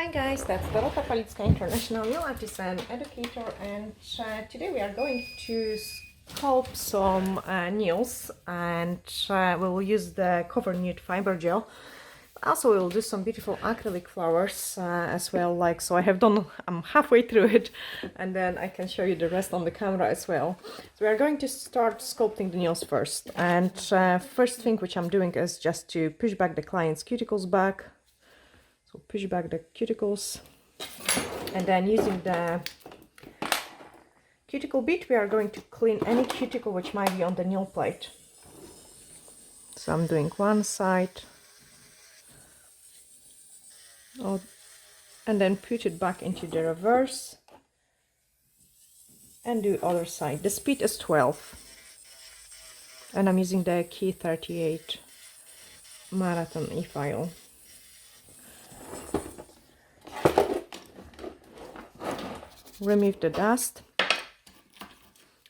Hi guys, that's Dorota Palicka, International Nail Artist and Educator, and today we are going to sculpt some nails, and we will use the cover nude fiber gel. Also, we will do some beautiful acrylic flowers as well. So I'm halfway through it, and then I can show you the rest on the camera as well. So we are going to start sculpting the nails first, and first thing which I'm doing is just to push back the client's cuticles back. So push back the cuticles, and then using the cuticle bit, we are going to clean any cuticle which might be on the nail plate. So I'm doing one side, and then put it back into the reverse and do other side. The speed is 12, and I'm using the Key 38 Marathon e-file. Remove the dust,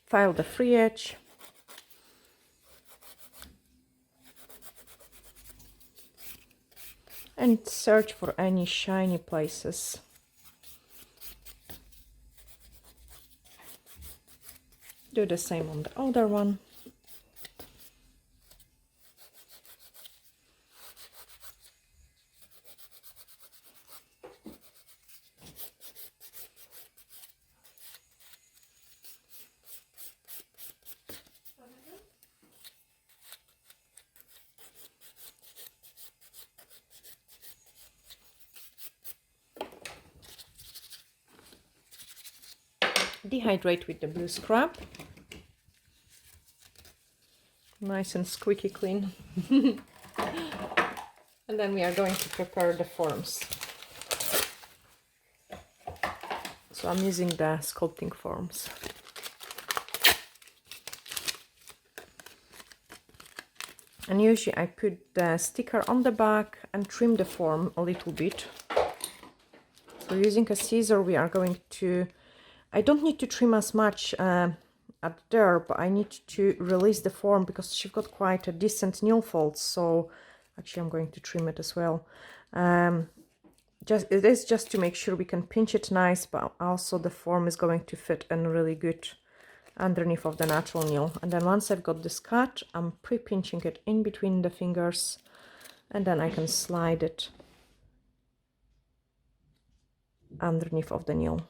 file the free edge, and search for any shiny places. Do the same on the other one. Dehydrate with the blue scrub. Nice and squeaky clean. And then we are going to prepare the forms. So I'm using the sculpting forms. And usually I put the sticker on the back and trim the form a little bit. So using a scissor, we are going to, I don't need to trim as much at there, but I need to release the form because she's got quite a decent nail fold. So actually I'm going to trim it as well. It is just to make sure we can pinch it nice, but also the form is going to fit in really good underneath of the natural nail. And then once I've got this cut, I'm pre-pinching it in between the fingers, and then I can slide it underneath of the nail.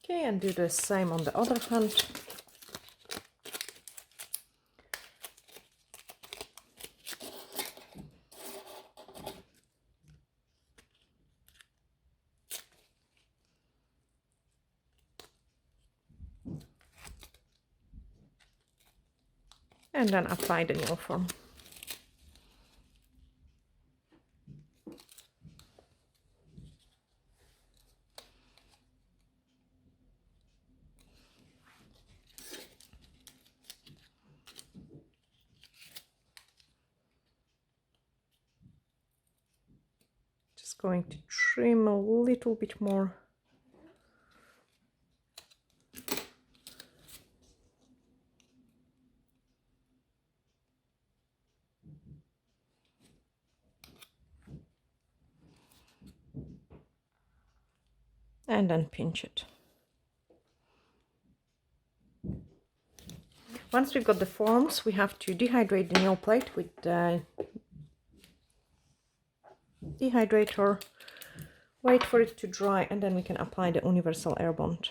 Okay, and do the same on the other hand. And then apply the nail form. Just going to trim a little bit more. And then pinch it. Once we've got the forms, we have to dehydrate the nail plate with the dehydrator, wait for it to dry, and then we can apply the universal air bond.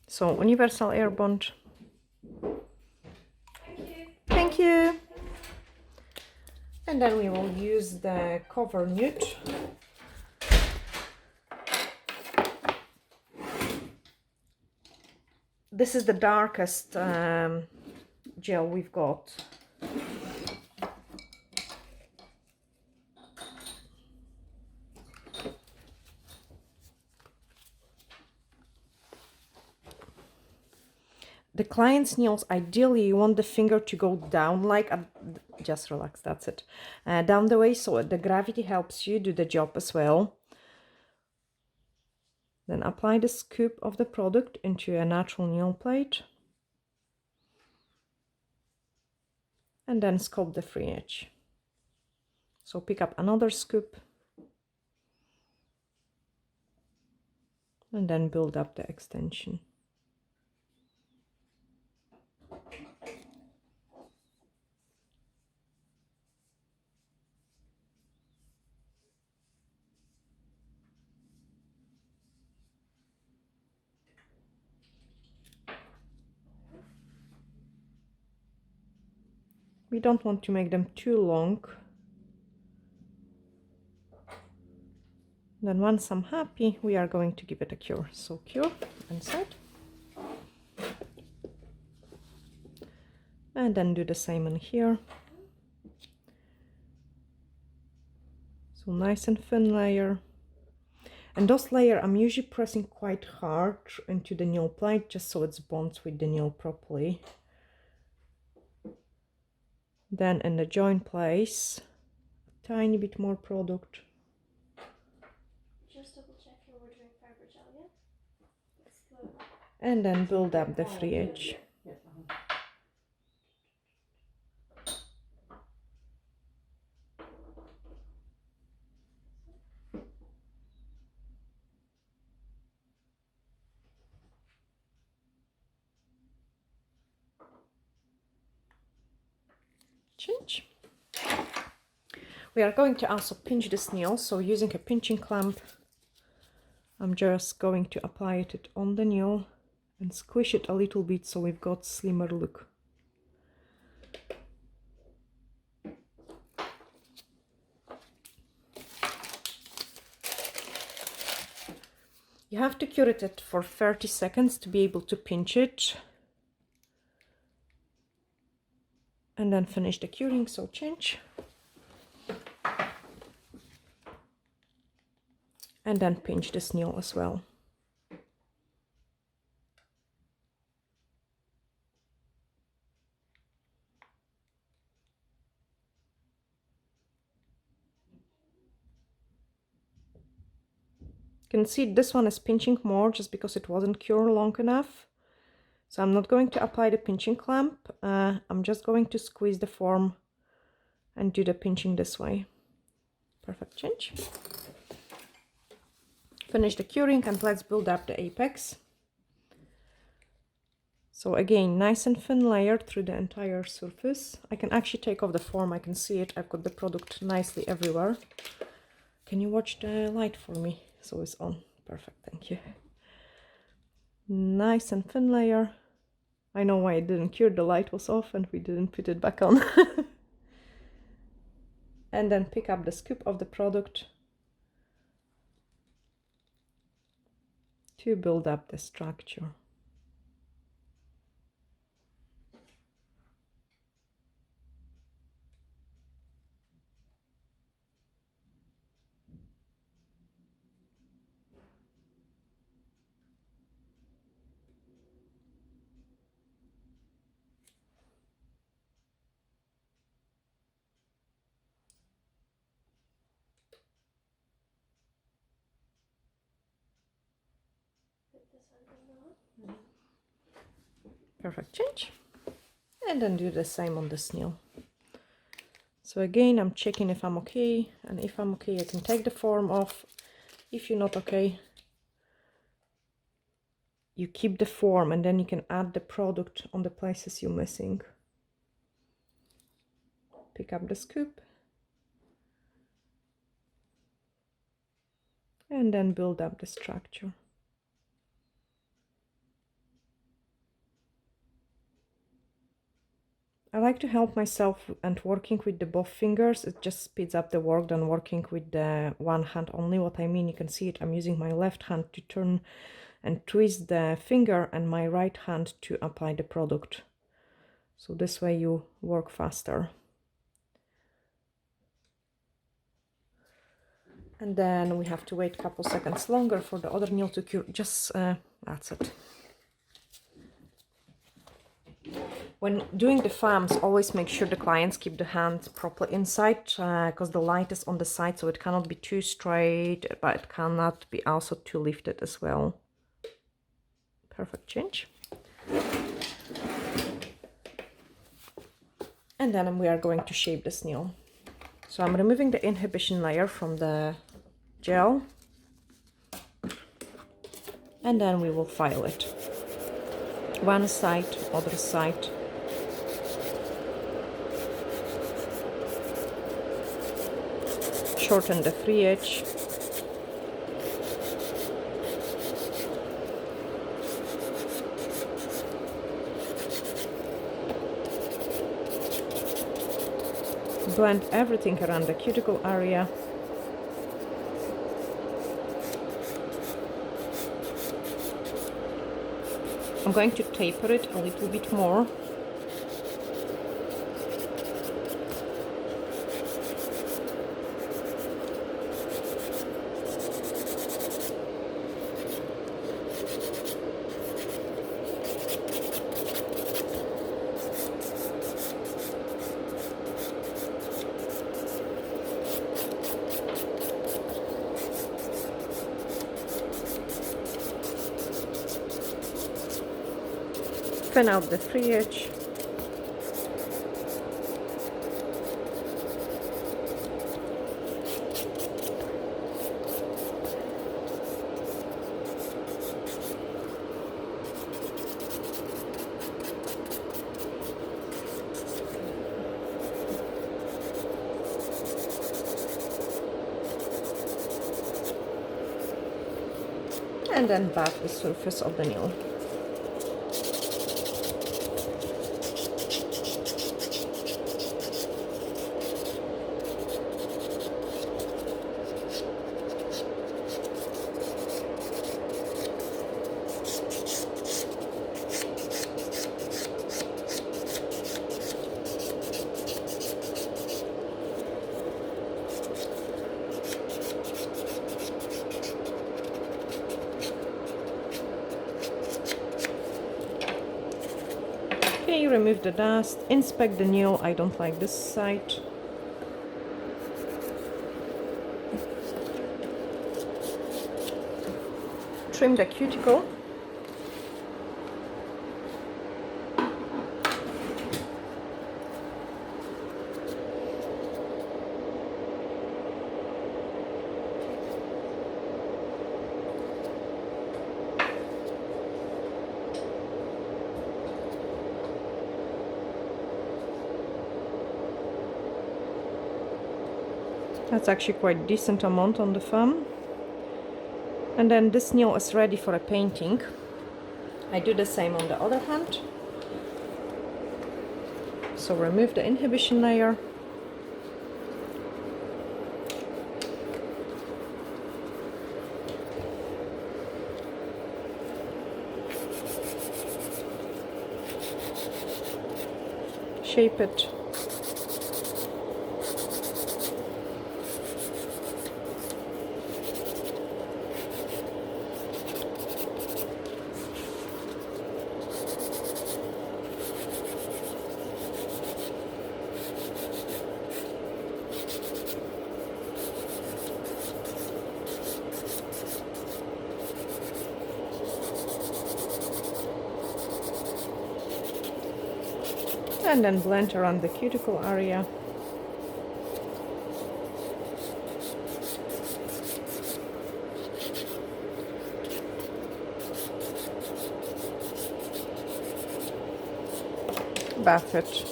So universal air bond. Thank you. And then we will use the cover nude. This is the darkest gel we've got. client's nails, ideally you want the finger to go down, like just relax, that's it, down the way, so the gravity helps you do the job as well. Then apply the scoop of the product into a natural nail plate and then sculpt the free edge. So pick up another scoop and then build up the extension. We don't want to make them too long. Then once I'm happy, we are going to give it a cure. So cure and set. And then do the same in here. So nice and thin layer. And those layer I'm usually pressing quite hard into the nail plate just so it bonds with the nail properly. Then in the join place, a tiny bit more product. Just double check you're ordering fiber gel, yeah? And then build up the free edge. Change. We are going to also pinch this nail, so using a pinching clamp, I'm just going to apply it on the nail and squish it a little bit so we've got slimmer look. You have to cure it for 30 seconds to be able to pinch it. And then finish the curing, so change. And then pinch this nail as well. You can see this one is pinching more just because it wasn't cured long enough. So I'm not going to apply the pinching clamp. I'm just going to squeeze the form and do the pinching this way. Perfect, change. Finish the curing and let's build up the apex. So again, nice and thin layer through the entire surface. I can actually take off the form, I can see it. I've got the product nicely everywhere. Can you watch the light for me? So it's on. Perfect, thank you. Nice and thin layer. I know why it didn't cure, the light was off and we didn't put it back on. And then pick up the scoop of the product to build up the structure. Perfect, change. And then do the same on this nail. So again, I'm checking if I'm okay, and if I'm okay, I can take the form off. If you're not okay, you keep the form and then you can add the product on the places you're missing. Pick up the scoop and then build up the structure. I like to help myself and working with the both fingers. It just speeds up the work than working with the one hand only. What I mean, you can see it, I'm using my left hand to turn and twist the finger and my right hand to apply the product. So this way you work faster. And then we have to wait a couple seconds longer for the other nail to cure. Just, that's it. When doing the thumbs, always make sure the clients keep the hands properly inside, because the light is on the side, so it cannot be too straight, but it cannot be also too lifted as well. Perfect change. And then we are going to shape this nail. So I'm removing the inhibition layer from the gel, and then we will file it. One side, other side. Shorten the free edge. Blend everything around the cuticle area. I'm going to taper it a little bit more. Thin out the free edge. And then buff the surface of the nail. Okay, remove the dust, inspect the nail. I don't like this side. Trim the cuticle. That's actually quite decent amount on the thumb. And then this nail is ready for a painting. I do the same on the other hand. So remove the inhibition layer. Shape it. And then blend around the cuticle area. Buff it.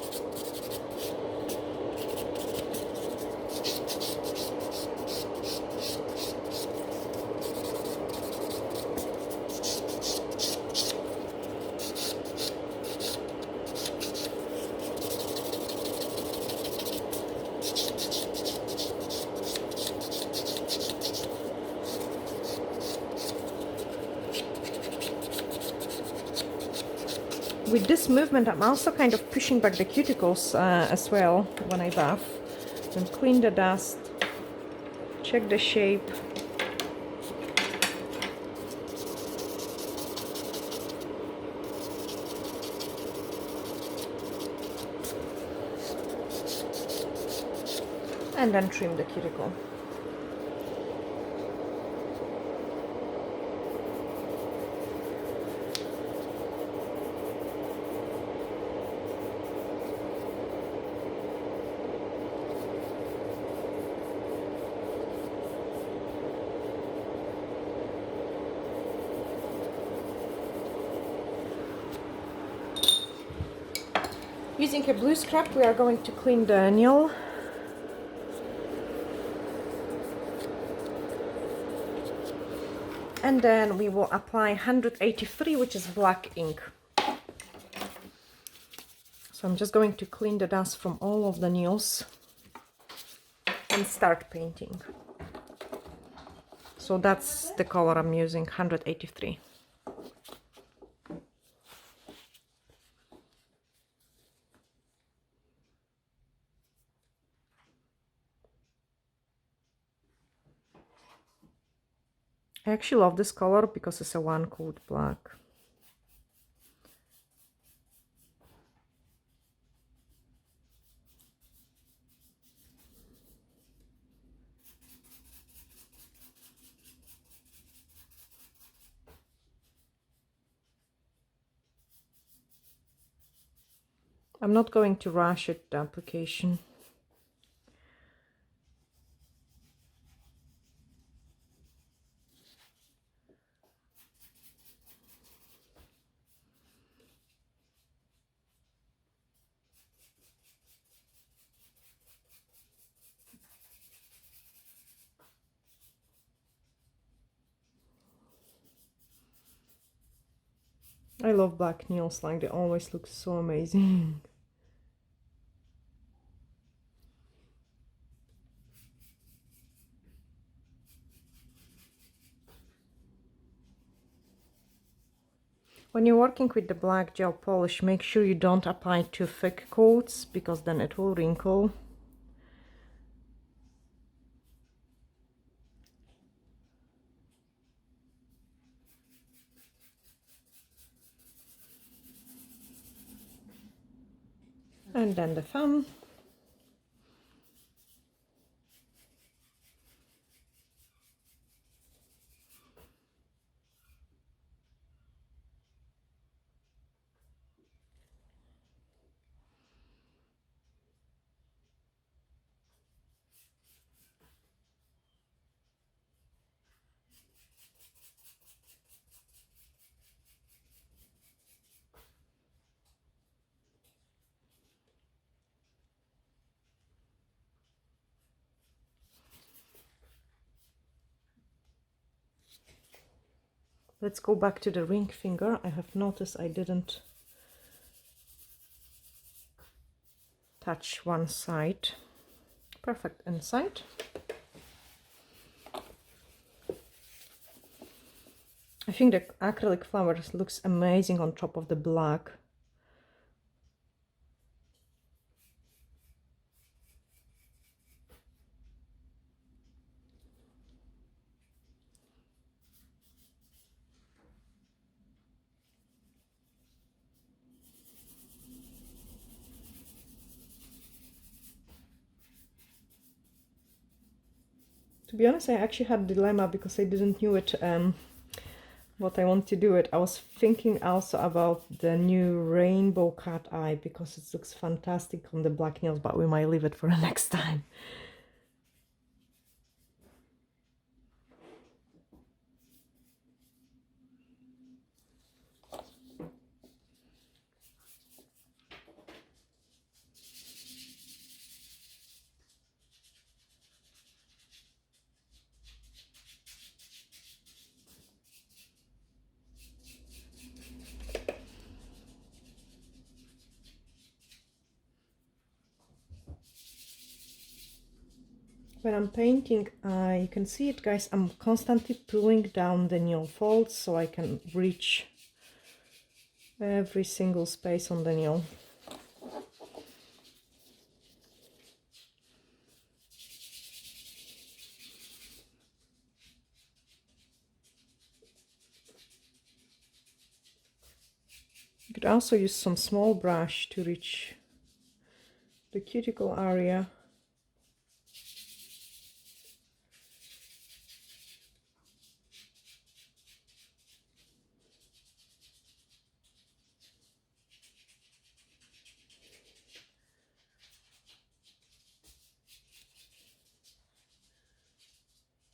With this movement, I'm also kind of pushing back the cuticles as well when I buff. Then clean the dust, check the shape. and then trim the cuticle. Using a blue scrub, we are going to clean the nail. And then we will apply 183, which is black ink. So I'm just going to clean the dust from all of the nails and start painting. So that's the color I'm using, 183. I actually love this color because it's a one coat black. I'm not going to rush it, the application. I love black nails, like they always look so amazing. When you're working with the black gel polish, make sure you don't apply too thick coats because then it will wrinkle. And then the thumb. Let's go back to the ring finger. I have noticed I didn't touch one side. Perfect inside. I think the acrylic flowers looks amazing on top of the black. To be honest, I actually had a dilemma because I didn't knew it what I want to do it. I was thinking also about the new rainbow cat eye because it looks fantastic on the black nails, but we might leave it for the next time. When I'm painting, you can see it, guys, I'm constantly pulling down the nail folds so I can reach every single space on the nail. You could also use some small brush to reach the cuticle area.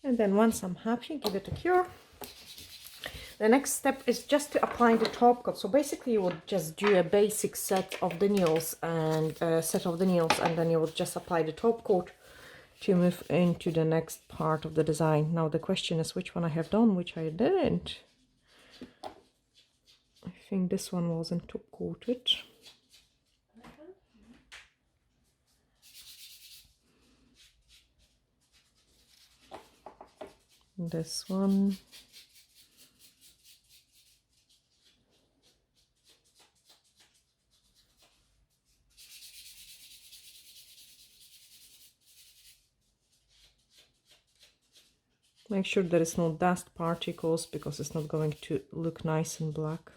And then once I'm happy, give it a cure. The next step is just to apply the top coat. So basically you would just do a basic set of the nails and then you would just apply the top coat to move into the next part of the design. Now the question is which one I have done, which I didn't. I think this one wasn't top coated. This one. Make sure there is no dust particles because it's not going to look nice and black.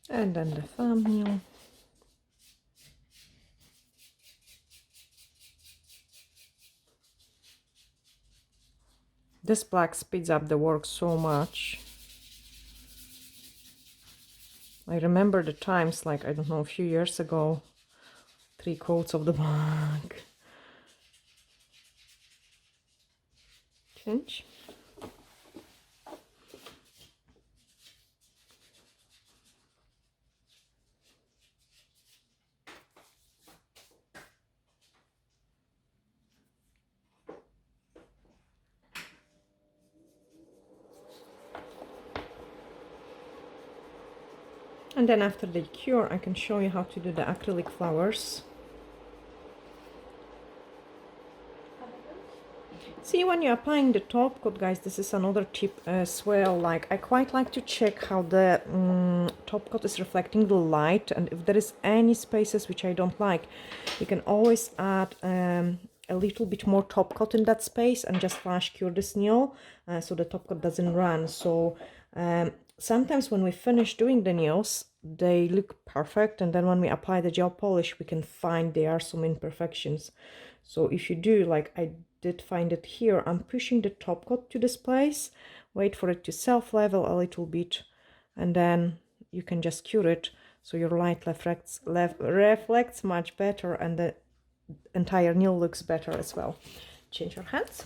And then the thumbnail. This black speeds up the work so much. I remember the times, like, I don't know, a few years ago, 3 coats of the black. Change. And then after the cure, I can show you how to do the acrylic flowers. See, when you're applying the top coat, guys, this is another tip as well. Like, I quite like to check how the top coat is reflecting the light, and if there is any spaces which I don't like, you can always add a little bit more top coat in that space and just flash cure this nail so the top coat doesn't run. So sometimes when we finish doing the nails, they look perfect, and then when we apply the gel polish, we can find there are some imperfections. So if you do, like I did find it here, I'm pushing the top coat to this place, wait for it to self-level a little bit, and then you can just cure it so your light reflects much better and the entire nail looks better as well. Change your hands.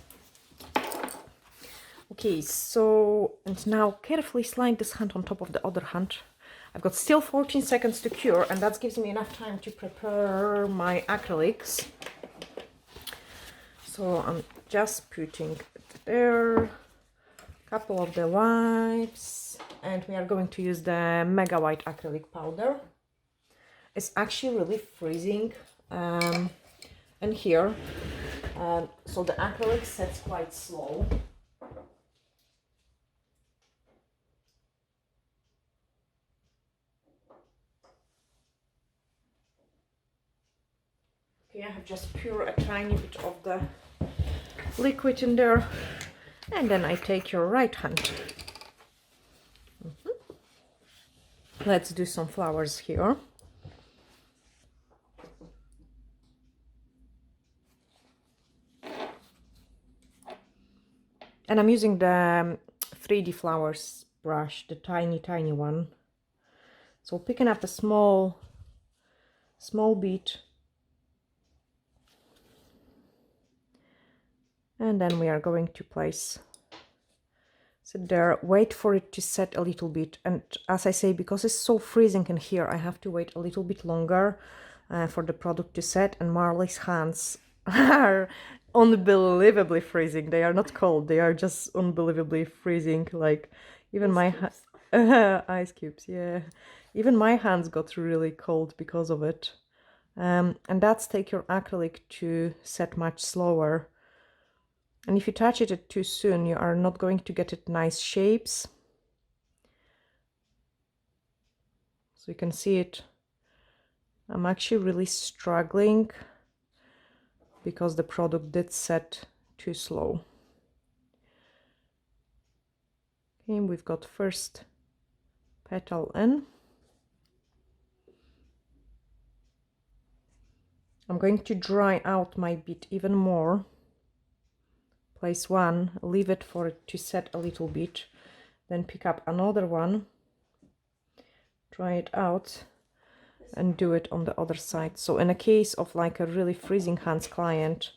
Okay, so, and now carefully slide this hand on top of the other hand. I've got still 14 seconds to cure, and that gives me enough time to prepare my acrylics. So I'm just putting it there, a couple of the wipes, and we are going to use the Mega White acrylic powder. It's actually really freezing in here, so the acrylic sets quite slow. Okay, I have just poured a tiny bit of the liquid in there, and then I take your right hand. Let's do some flowers here. And I'm using the 3D flowers brush, the tiny one. So picking up a small bit, and then we are going to place it there, wait for it to set a little bit. And as I say, because it's so freezing in here, I have to wait a little bit longer for the product to set. And Marley's hands are unbelievably freezing. They are not cold, they are just unbelievably freezing. Like, even my ice cubes, yeah, even my hands got really cold because of it. And that's take your acrylic to set much slower. And if you touch it too soon, you are not going to get it nice shapes. So you can see it. I'm actually really struggling because the product did set too slow. Okay, we've got first petal in. I'm going to dry out my bead even more. Place one, leave it for it to set a little bit, then pick up another one, dry it out, and do it on the other side. So in a case of like a really freezing hands client,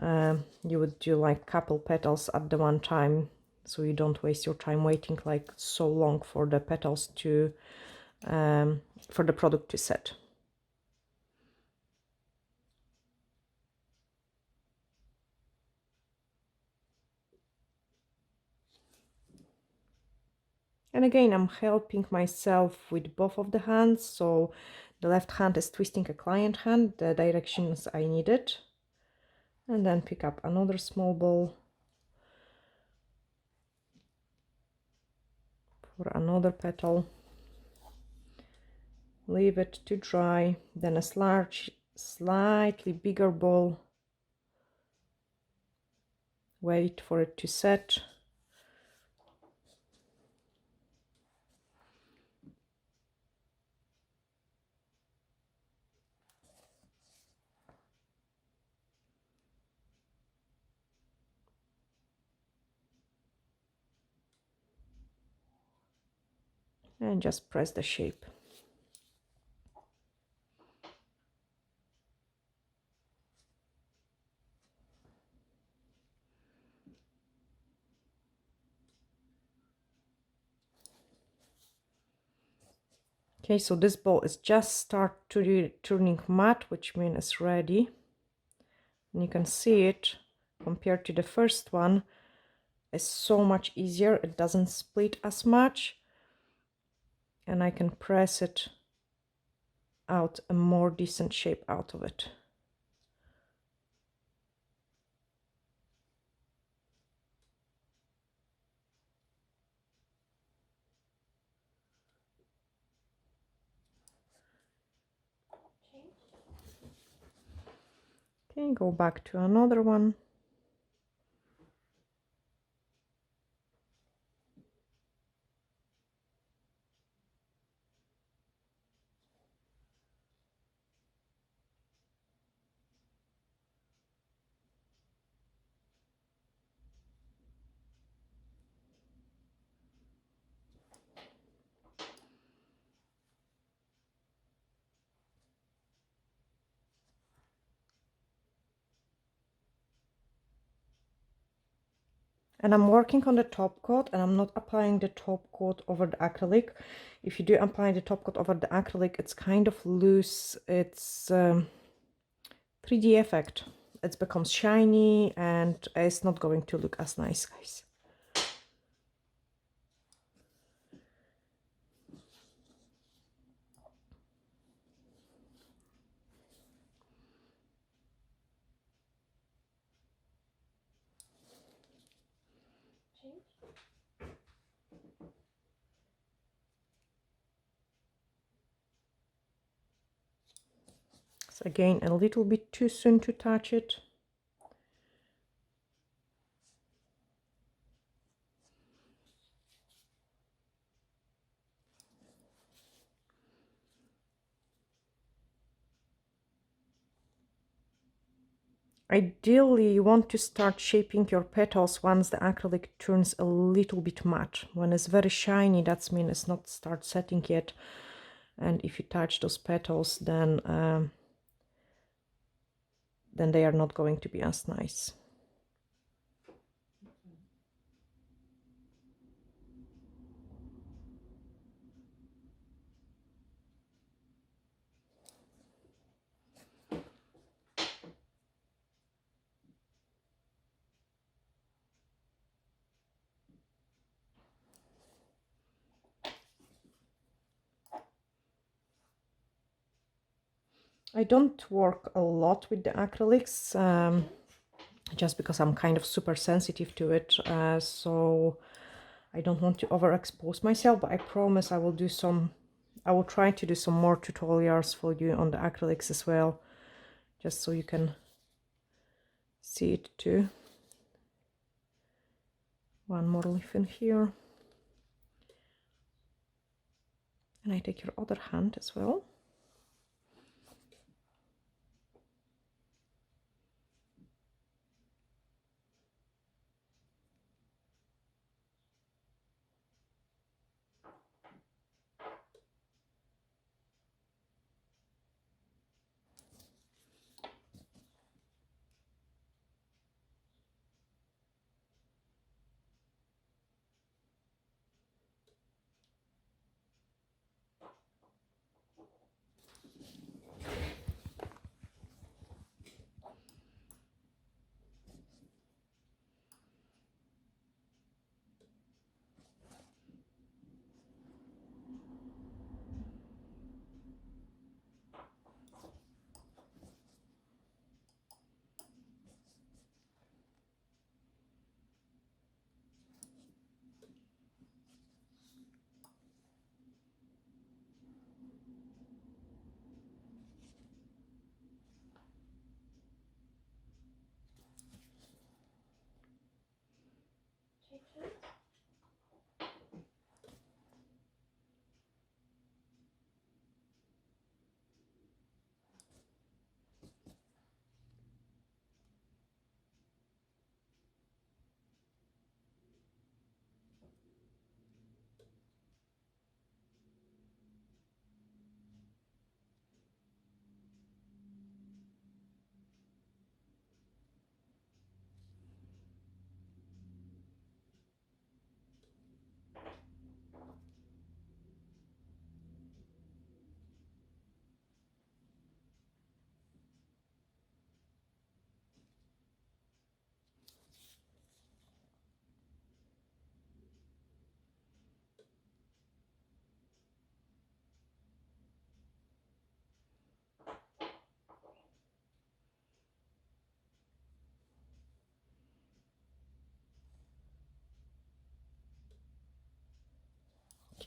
you would do like couple petals at the one time, so you don't waste your time waiting like so long for the petals to for the product to set. And again, I'm helping myself with both of the hands, so the left hand is twisting a client hand, the directions I needed, and then pick up another small ball for another petal, leave it to dry, then a slightly bigger ball, wait for it to set, and just press the shape. Okay, so this ball is just start to turning matte, which means it's ready. And you can see it compared to the first one is so much easier. It doesn't split as much, and I can press it out a more decent shape out of it. Okay, go back to another one. And I'm working on the top coat, and I'm not applying the top coat over the acrylic. If you do apply the top coat over the acrylic, it's kind of loose. It's 3D effect. It becomes shiny and it's not going to look as nice, guys. So again, a little bit too soon to touch it. Ideally, you want to start shaping your petals once the acrylic turns a little bit matte. When it's very shiny, that means it's not start setting yet. And if you touch those petals, then they are not going to be as nice. I don't work a lot with the acrylics, just because I'm kind of super sensitive to it, so I don't want to overexpose myself, but I promise I will try to do some more tutorials for you on the acrylics as well, just so you can see it too. One more leaf in here. And I take your other hand as well.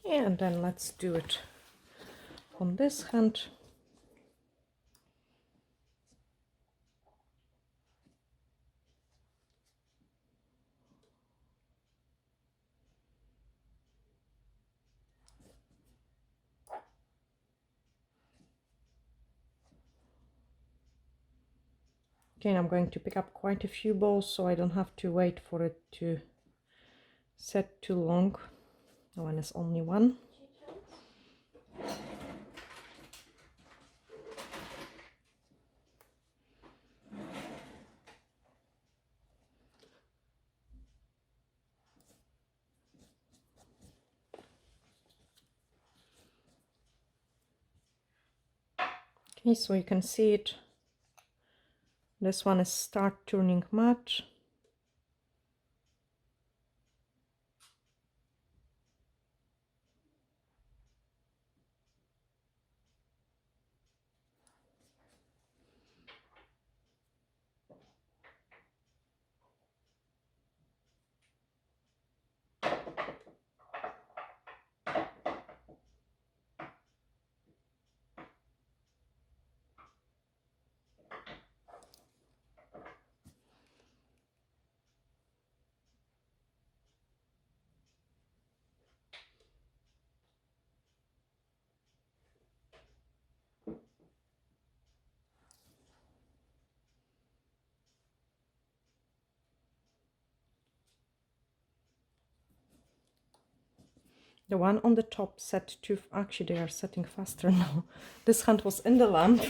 And then let's do it on this hand. Again, I'm going to pick up quite a few balls so I don't have to wait for it to set too long. The one is only one. Okay, so you can see it. This one is start turning matte. The one on the top set to, actually they are setting faster now. This hand was in the lamp.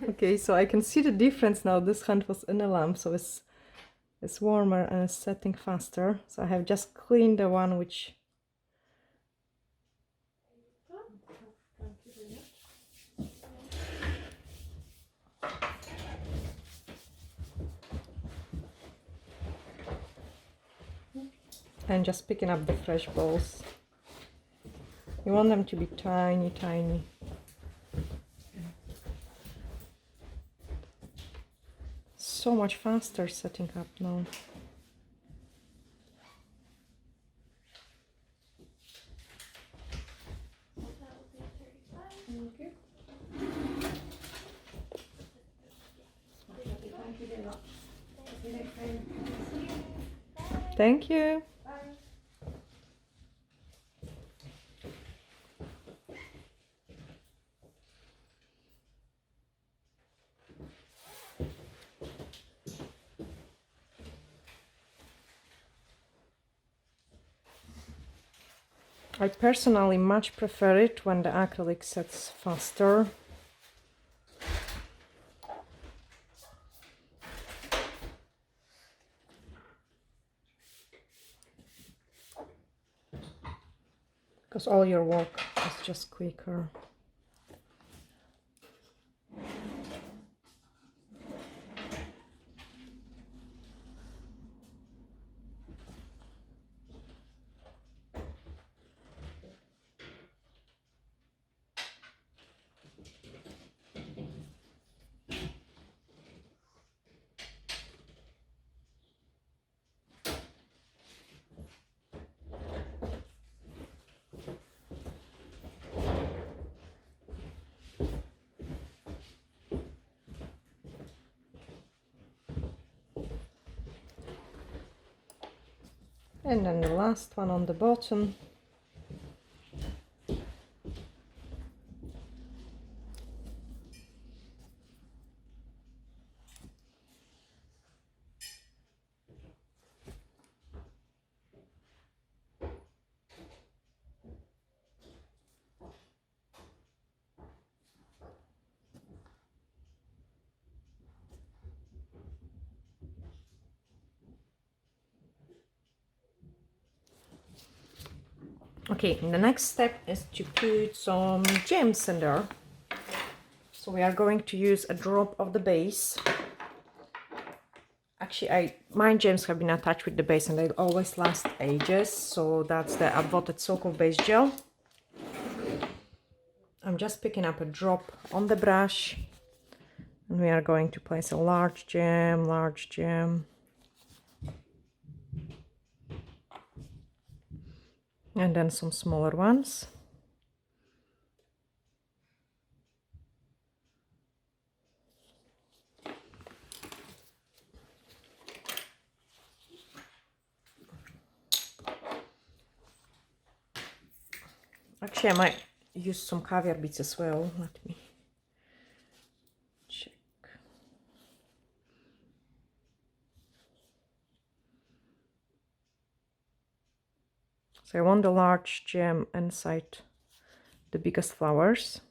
Okay, so I can see the difference now. This hand was in the lamp, so it's warmer and it's setting faster. So I have just cleaned the one which... And just picking up the fresh balls. You want them to be tiny, tiny. So much faster setting up now. Thank you. I personally much prefer it when the acrylic sets faster. Because all your work is just quicker. And then the last one on the bottom. Okay, the next step is to put some gems in there. So we are going to use a drop of the base. Actually, my gems have been attached with the base and they always last ages. So that's the Upvoted Soak Base Gel. I'm just picking up a drop on the brush. And we are going to place a large gem, large gem. And then some smaller ones. Actually, I might use some caviar beads as well. Let me check. So I want the large gem inside the biggest flowers.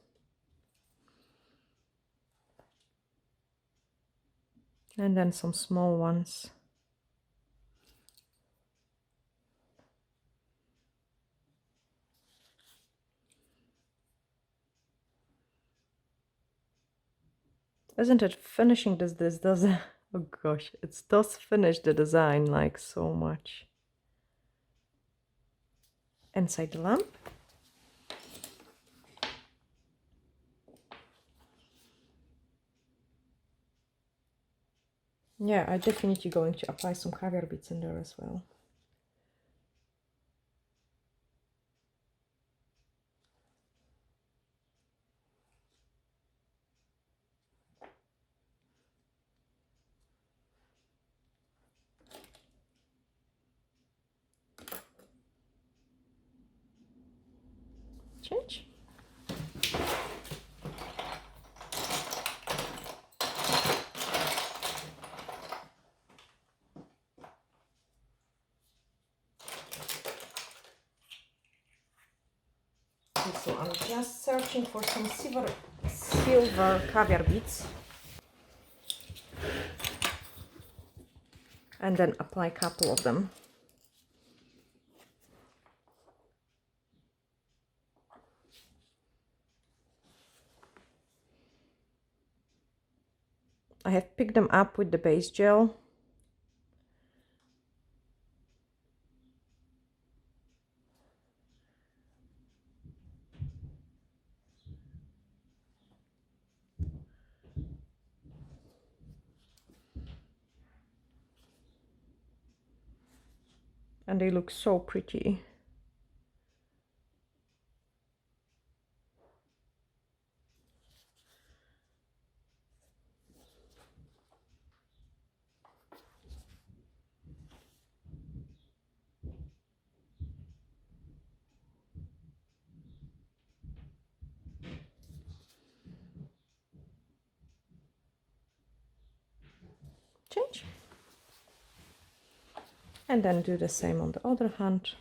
And then some small ones. Isn't it finishing this does oh gosh, it does finish the design like so much. Inside the lamp. Yeah, I'm definitely going to apply some caviar beads in there as well. Change. Okay, so I'm just searching for some silver caviar beads. And then apply a couple of them. I have picked them up with the base gel. And they look so pretty. Change. And then do the same on the other hand.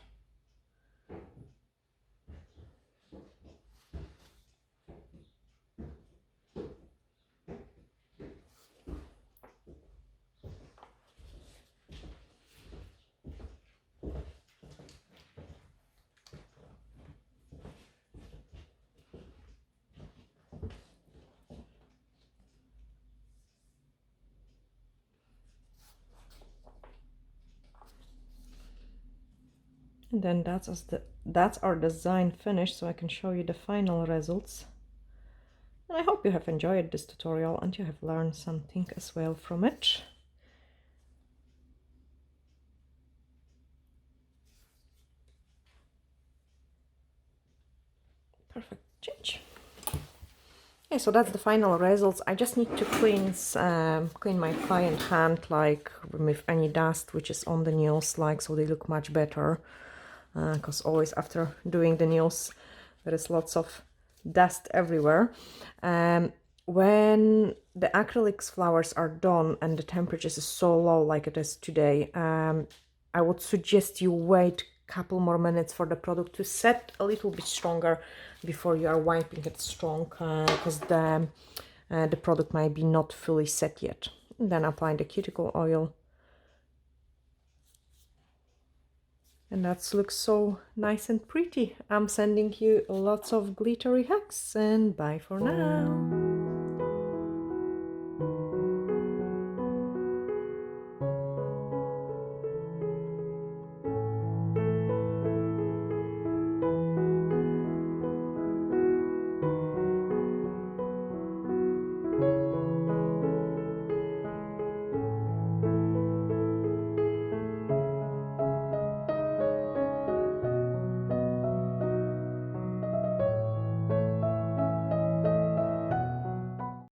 And then that's our design finished, so I can show you the final results. And I hope you have enjoyed this tutorial and you have learned something as well from it. Perfect. Change. Okay, so that's the final results. I just need to clean my client hand, like remove any dust which is on the nails, like so they look much better. Because always after doing the nails there is lots of dust everywhere. When the acrylics flowers are done and the temperature is so low like it is today, I would suggest you wait a couple more minutes for the product to set a little bit stronger before you are wiping it strong, because the product might be not fully set yet. And then apply the cuticle oil. And that looks so nice and pretty. I'm sending you lots of glittery hugs and bye for now.